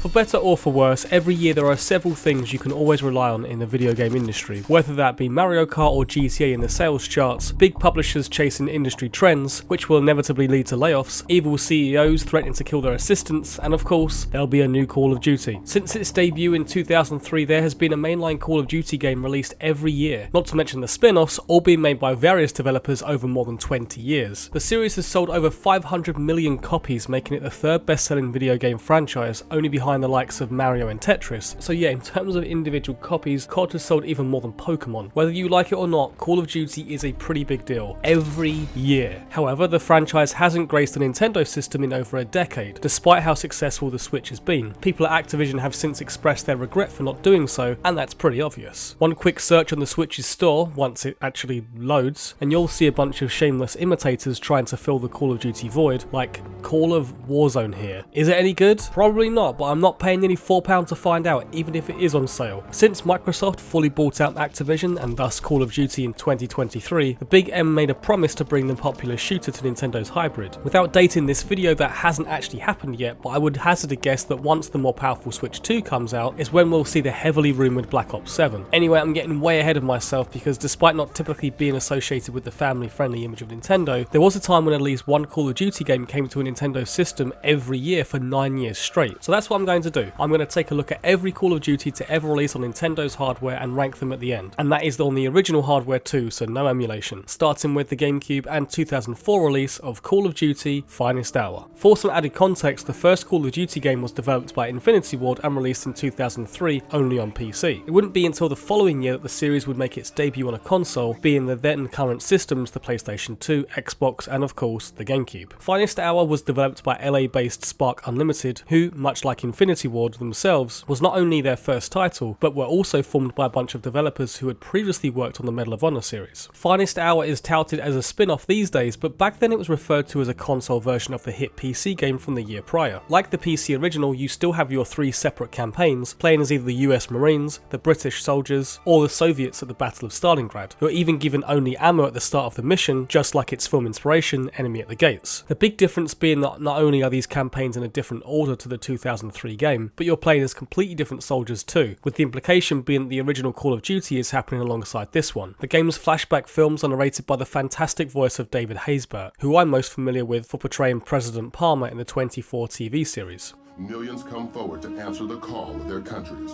For better or for worse, every year there are several things you can always rely on in the video game industry, whether that be Mario Kart or GTA in the sales charts, big publishers chasing industry trends, which will inevitably lead to layoffs, evil CEOs threatening to kill their assistants, and of course, there'll be a new Call of Duty. Since its debut in 2003, there has been a mainline Call of Duty game released every year, not to mention the spin-offs, all being made by various developers over more than 20 years. The series has sold over 500 million copies, making it the third best-selling video game franchise, only behind the likes of Mario and Tetris. So yeah, in terms of individual copies, COD has sold even more than Pokemon. Whether you like it or not, Call of Duty is a pretty big deal, every year. However, the franchise hasn't graced the Nintendo system in over a decade, despite how successful the Switch has been. People at Activision have since expressed their regret for not doing so, and that's pretty obvious. One quick search on the Switch's store, once it actually loads, and you'll see a bunch of shameless imitators trying to fill the Call of Duty void, like Call of Warzone here. Is it any good? Probably not, but I'm not paying nearly £4 to find out, even if it is on sale. Since Microsoft fully bought out Activision and thus Call of Duty in 2023, the Big M made a promise to bring the popular shooter to Nintendo's hybrid. Without dating this video, that hasn't actually happened yet, but I would hazard a guess that once the more powerful Switch 2 comes out is when we'll see the heavily rumoured Black Ops 7. Anyway, I'm getting way ahead of myself because despite not typically being associated with the family-friendly image of Nintendo, there was a time when at least one Call of Duty game came to a Nintendo system every year for 9 years straight. So that's what I'm going to do. I'm going to take a look at every Call of Duty to ever release on Nintendo's hardware and rank them at the end. And that is on the original hardware too, so no emulation. Starting with the GameCube and 2004 release of Call of Duty Finest Hour. For some added context, the first Call of Duty game was developed by Infinity Ward and released in 2003 only on PC. It wouldn't be until the following year that the series would make its debut on a console, being the then current systems the PlayStation 2, Xbox and of course the GameCube. Finest Hour was developed by LA-based Spark Unlimited, who, much like Infinity Ward themselves, was not only their first title, but were also formed by a bunch of developers who had previously worked on the Medal of Honor series. Finest Hour is touted as a spin-off these days, but back then it was referred to as a console version of the hit PC game from the year prior. Like the PC original, you still have your 3 separate campaigns, playing as either the US Marines, the British soldiers, or the Soviets at the Battle of Stalingrad, who are even given only ammo at the start of the mission, just like its film inspiration, Enemy at the Gates. The big difference being that not only are these campaigns in a different order to the 2003 game, but you're playing as completely different soldiers too, with the implication being that the original Call of Duty is happening alongside this one. The game's flashback films are narrated by the fantastic voice of David Haysbert, who I'm most familiar with for portraying President Palmer in the 24 TV series. Millions come forward to answer the call of their countries,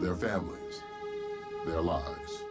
their families, their lives.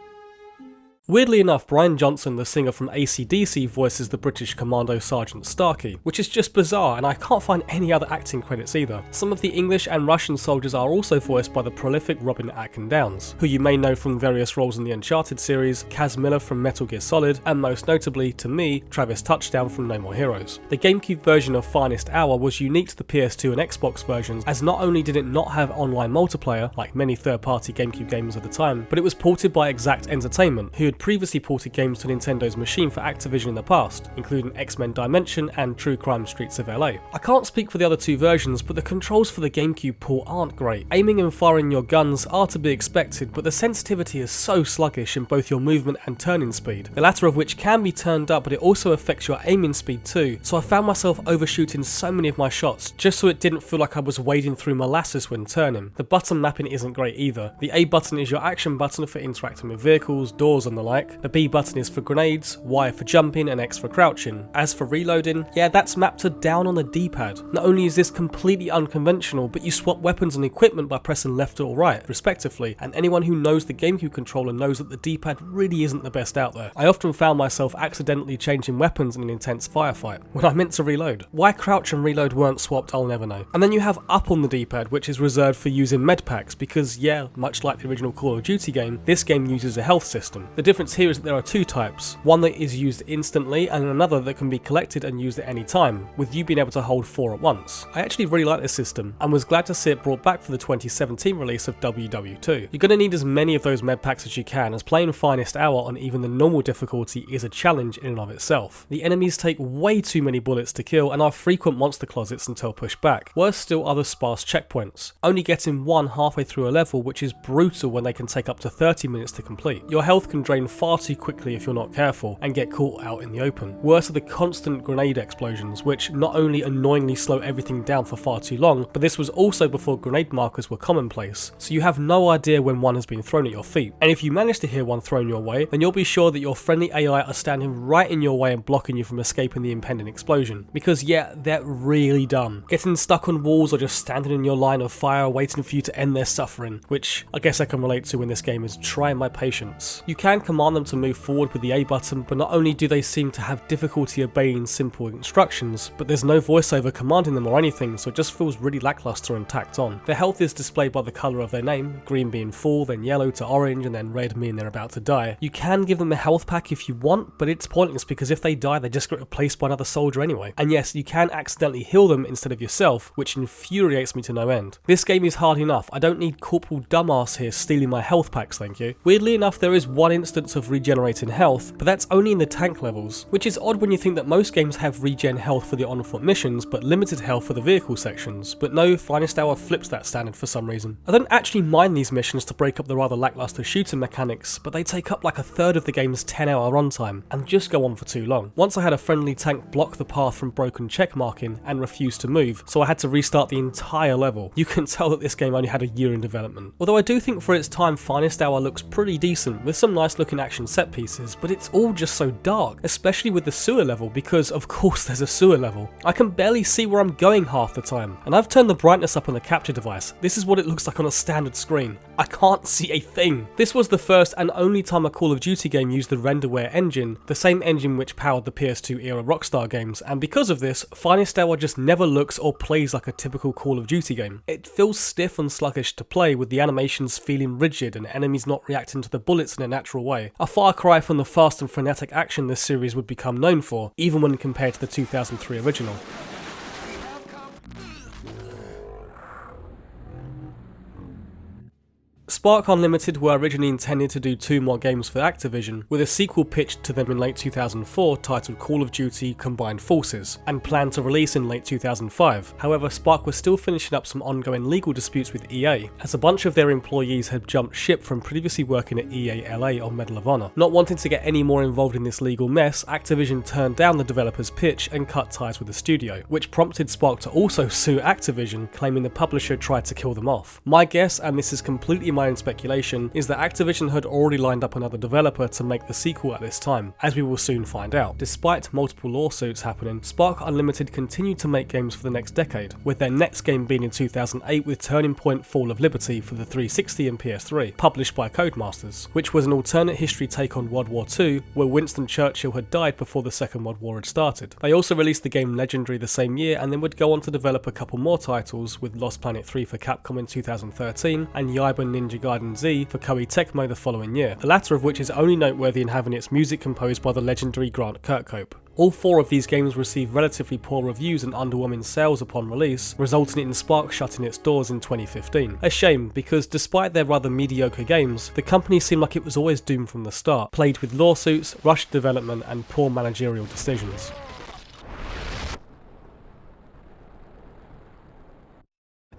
Weirdly enough, Brian Johnson, the singer from AC/DC, voices the British Commando Sergeant Starkey, which is just bizarre, and I can't find any other acting credits either. Some of the English and Russian soldiers are also voiced by the prolific Robin Atkin-Downes, who you may know from various roles in the Uncharted series, Kaz Miller from Metal Gear Solid, and most notably, to me, Travis Touchdown from No More Heroes. The GameCube version of Finest Hour was unique to the PS2 and Xbox versions, as not only did it not have online multiplayer, like many third-party GameCube games at the time, but it was ported by Exact Entertainment, who had previously ported games to Nintendo's machine for Activision in the past, including X-Men Dimension and True Crime Streets of LA. I can't speak for the other two versions, but the controls for the GameCube port aren't great. Aiming and firing your guns are to be expected, but the sensitivity is so sluggish in both your movement and turning speed, the latter of which can be turned up, but it also affects your aiming speed too, so I found myself overshooting so many of my shots, just so it didn't feel like I was wading through molasses when turning. The button mapping isn't great either. The A button is your action button for interacting with vehicles, doors and the like. The B button is for grenades, Y for jumping and X for crouching. As for reloading, yeah, that's mapped to down on the D-pad. Not only is this completely unconventional, but you swap weapons and equipment by pressing left or right, respectively, and anyone who knows the GameCube controller knows that the D-pad really isn't the best out there. I often found myself accidentally changing weapons in an intense firefight, when I meant to reload. Why crouch and reload weren't swapped, I'll never know. And then you have up on the D-pad, which is reserved for using med packs, because yeah, much like the original Call of Duty game, this game uses a health system. The difference here is that there are two types, one that is used instantly and another that can be collected and used at any time, with you being able to hold 4 at once. I actually really like this system and was glad to see it brought back for the 2017 release of WW2. You're going to need as many of those med packs as you can, as playing Finest Hour on even the normal difficulty is a challenge in and of itself. The enemies take way too many bullets to kill and are frequent monster closets until pushed back. Worse still are the sparse checkpoints, only getting one halfway through a level, which is brutal when they can take up to 30 minutes to complete. Your health can drain exploding far too quickly if you're not careful and get caught out in the open. Worse are the constant grenade explosions, which not only annoyingly slow everything down for far too long, but this was also before grenade markers were commonplace, so you have no idea when one has been thrown at your feet. And if you manage to hear one thrown your way, then you'll be sure that your friendly AI are standing right in your way and blocking you from escaping the impending explosion. Because yeah, they're really dumb. Getting stuck on walls or just standing in your line of fire waiting for you to end their suffering, which I guess I can relate to in this game is trying my patience. You can command them to move forward with the A button, but not only do they seem to have difficulty obeying simple instructions, but there's no voiceover commanding them or anything, so it just feels really lackluster and tacked on. Their health is displayed by the colour of their name, green being full, then yellow to orange, and then red meaning they're about to die. You can give them a health pack if you want, but it's pointless because if they die, they just get replaced by another soldier anyway. And yes, you can accidentally heal them instead of yourself, which infuriates me to no end. This game is hard enough. I don't need Corporal Dumbass here stealing my health packs, thank you. Weirdly enough, there is one instance of regenerating health, but that's only in the tank levels, which is odd when you think that most games have regen health for the on-foot missions, but limited health for the vehicle sections. But no, Finest Hour flips that standard for some reason. I don't actually mind these missions to break up the rather lackluster shooting mechanics, but they take up like a third of the game's 10-hour runtime, and just go on for too long. Once I had a friendly tank block the path from broken check marking and refused to move, so I had to restart the entire level. You can tell that this game only had a year in development. Although I do think for its time Finest Hour looks pretty decent, with some nice looking action set pieces, but it's all just so dark, especially with the sewer level, because of course there's a sewer level. I can barely see where I'm going half the time, and I've turned the brightness up on the capture device. This is what it looks like on a standard screen. I can't see a thing. This was the first and only time a Call of Duty game used the renderware engine, the same engine which powered the PS2 era Rockstar games, and because of this, Finest Hour just never looks or plays like a typical Call of Duty game. It feels stiff and sluggish to play, with the animations feeling rigid and enemies not reacting to the bullets in a natural way. A far cry from the fast and frenetic action this series would become known for, even when compared to the 2003 original. Spark Unlimited were originally intended to do 2 more games for Activision, with a sequel pitched to them in late 2004 titled Call of Duty Combined Forces, and planned to release in late 2005. However, Spark was still finishing up some ongoing legal disputes with EA, as a bunch of their employees had jumped ship from previously working at EA LA on Medal of Honor. Not wanting to get any more involved in this legal mess, Activision turned down the developer's pitch and cut ties with the studio, which prompted Spark to also sue Activision, claiming the publisher tried to kill them off. My guess, and this is completely my own speculation, is that Activision had already lined up another developer to make the sequel at this time, as we will soon find out. Despite multiple lawsuits happening, Spark Unlimited continued to make games for the next decade, with their next game being in 2008 with Turning Point Fall of Liberty for the 360 and PS3, published by Codemasters, which was an alternate history take on World War II, where Winston Churchill had died before the Second World War had started. They also released the game Legendary the same year, and then would go on to develop a couple more titles, with Lost Planet 3 for Capcom in 2013, and Yaiba Ninja Gaiden Z for Koei Tecmo the following year, the latter of which is only noteworthy in having its music composed by the legendary Grant Kirkhope. All 4 of these games received relatively poor reviews and underwhelming sales upon release, resulting in Spark shutting its doors in 2015. A shame, because despite their rather mediocre games, the company seemed like it was always doomed from the start, plagued with lawsuits, rushed development and poor managerial decisions.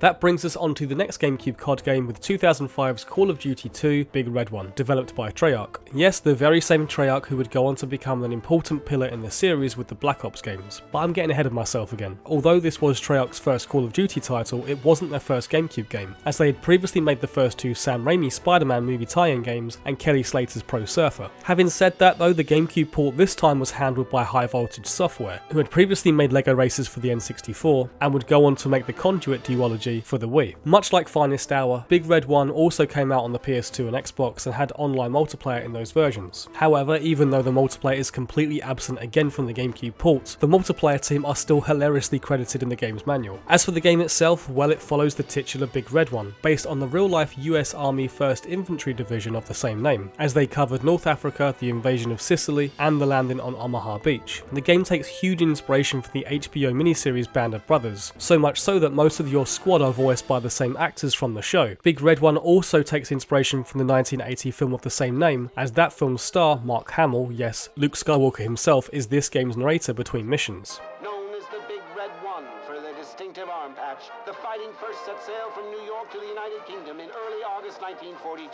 That brings us on to the next GameCube COD game with 2005's Call of Duty 2 Big Red One, developed by Treyarch. Yes, the very same Treyarch who would go on to become an important pillar in the series with the Black Ops games, but I'm getting ahead of myself again. Although this was Treyarch's first Call of Duty title, it wasn't their first GameCube game, as they had previously made the first 2 Sam Raimi Spider-Man movie tie-in games and Kelly Slater's Pro Surfer. Having said that though, the GameCube port this time was handled by High Voltage Software, who had previously made LEGO Racers for the N64, and would go on to make the Conduit duology for the Wii. Much like Finest Hour, Big Red One also came out on the PS2 and Xbox and had online multiplayer in those versions. However, even though the multiplayer is completely absent again from the GameCube port, the multiplayer team are still hilariously credited in the game's manual. As for the game itself, well, it follows the titular Big Red One, based on the real-life US Army 1st Infantry Division of the same name, as they covered North Africa, the invasion of Sicily, and the landing on Omaha Beach. The game takes huge inspiration from the HBO miniseries Band of Brothers, so much so that most of your squad are voiced by the same actors from the show. Big Red One also takes inspiration from the 1980 film of the same name, as that film's star, Mark Hamill, yes, Luke Skywalker himself, is this game's narrator between missions. Known as the Big Red One for their distinctive arm patch, the fighting first set sail from New York to the United Kingdom in early August 1942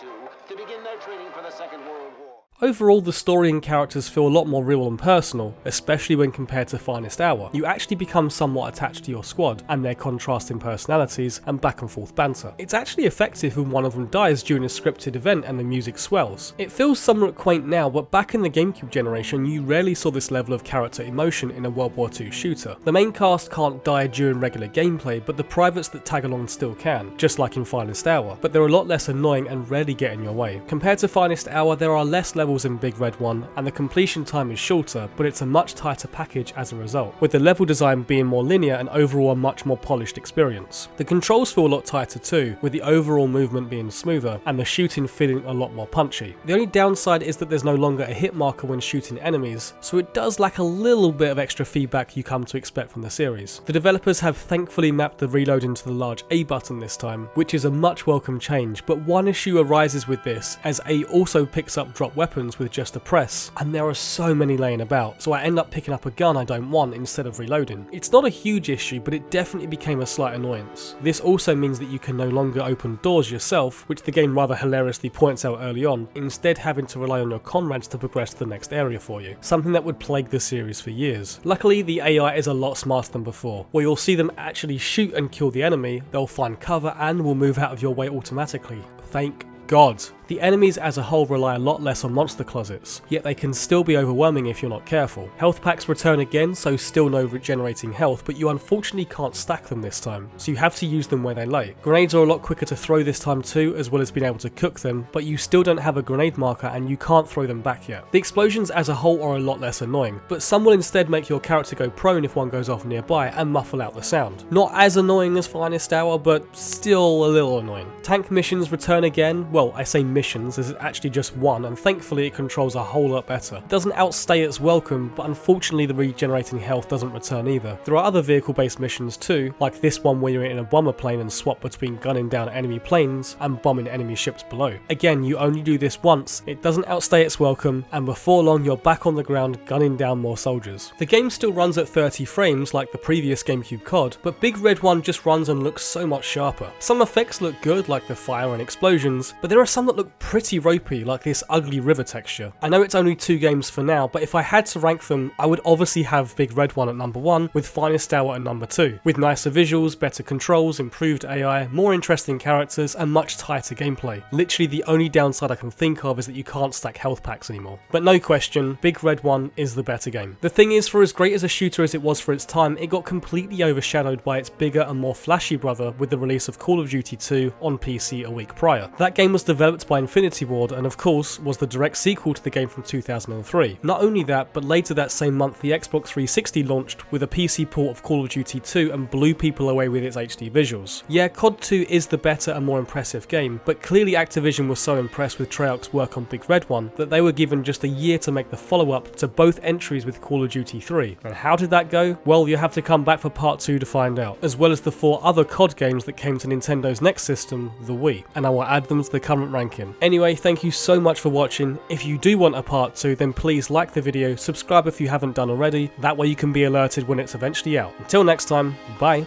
to begin their training for the Second World War. Overall, the story and characters feel a lot more real and personal, especially when compared to Finest Hour. You actually become somewhat attached to your squad and their contrasting personalities and back and forth banter. It's actually effective when one of them dies during a scripted event and the music swells. It feels somewhat quaint now, but back in the GameCube generation, you rarely saw this level of character emotion in a World War II shooter. The main cast can't die during regular gameplay, but the privates that tag along still can, just like in Finest Hour, but they're a lot less annoying and rarely get in your way. Compared to Finest Hour, there are less levels in Big Red 1, and the completion time is shorter, but it's a much tighter package as a result, with the level design being more linear and overall a much more polished experience. The controls feel a lot tighter too, with the overall movement being smoother, and the shooting feeling a lot more punchy. The only downside is that there's no longer a hit marker when shooting enemies, so it does lack a little bit of extra feedback you come to expect from the series. The developers have thankfully mapped the reload into the large A button this time, which is a much welcome change, but one issue arises with this, as A also picks up drop weapons with just a press, and there are so many laying about, so I end up picking up a gun I don't want instead of reloading. It's not a huge issue, but it definitely became a slight annoyance. This also means that you can no longer open doors yourself, which the game rather hilariously points out early on, instead having to rely on your comrades to progress to the next area for you, something that would plague the series for years. Luckily, the AI is a lot smarter than before, where you'll see them actually shoot and kill the enemy, they'll find cover and will move out of your way automatically. Thank God. The enemies as a whole rely a lot less on monster closets, yet they can still be overwhelming if you're not careful. Health packs return again, so still no regenerating health, but you unfortunately can't stack them this time, so you have to use them where they lay. Grenades are a lot quicker to throw this time too, as well as being able to cook them, but you still don't have a grenade marker and you can't throw them back yet. The explosions as a whole are a lot less annoying, but some will instead make your character go prone if one goes off nearby and muffle out the sound. Not as annoying as Finest Hour, but still a little annoying. Tank missions return again. Well, I say missions, as it's actually just one, and thankfully it controls a whole lot better. It doesn't outstay its welcome, but unfortunately the regenerating health doesn't return either. There are other vehicle-based missions too, like this one where you're in a bomber plane and swap between gunning down enemy planes and bombing enemy ships below. Again, you only do this once, it doesn't outstay its welcome, and before long you're back on the ground gunning down more soldiers. The game still runs at 30 frames like the previous GameCube COD, but Big Red 1 just runs and looks so much sharper. Some effects look good, like the fire and explosions, but there are some that look pretty ropey, like this ugly river texture. I know it's only 2 games for now, but if I had to rank them, I would obviously have Big Red 1 at number 1, with Finest Hour at number 2, with nicer visuals, better controls, improved AI, more interesting characters, and much tighter gameplay. Literally the only downside I can think of is that you can't stack health packs anymore. But no question, Big Red 1 is the better game. The thing is, for as great as a shooter as it was for its time, it got completely overshadowed by its bigger and more flashy brother with the release of Call of Duty 2 on PC a week prior. That game was developed by Infinity Ward and of course was the direct sequel to the game from 2003. Not only that, but later that same month the Xbox 360 launched with a PC port of Call of Duty 2 and blew people away with its HD visuals. Yeah, COD 2 is the better and more impressive game, but clearly Activision was so impressed with Treyarch's work on Big Red 1 that they were given just a year to make the follow-up to both entries with Call of Duty 3. And how did that go? Well, you have to come back for part 2 to find out, as well as the 4 other COD games that came to Nintendo's next system, the Wii, and I will add them to the current ranking. Anyway, thank you so much for watching. If you do want a part 2, then please like the video, subscribe if you haven't done already, that way you can be alerted when it's eventually out. Until next time, bye.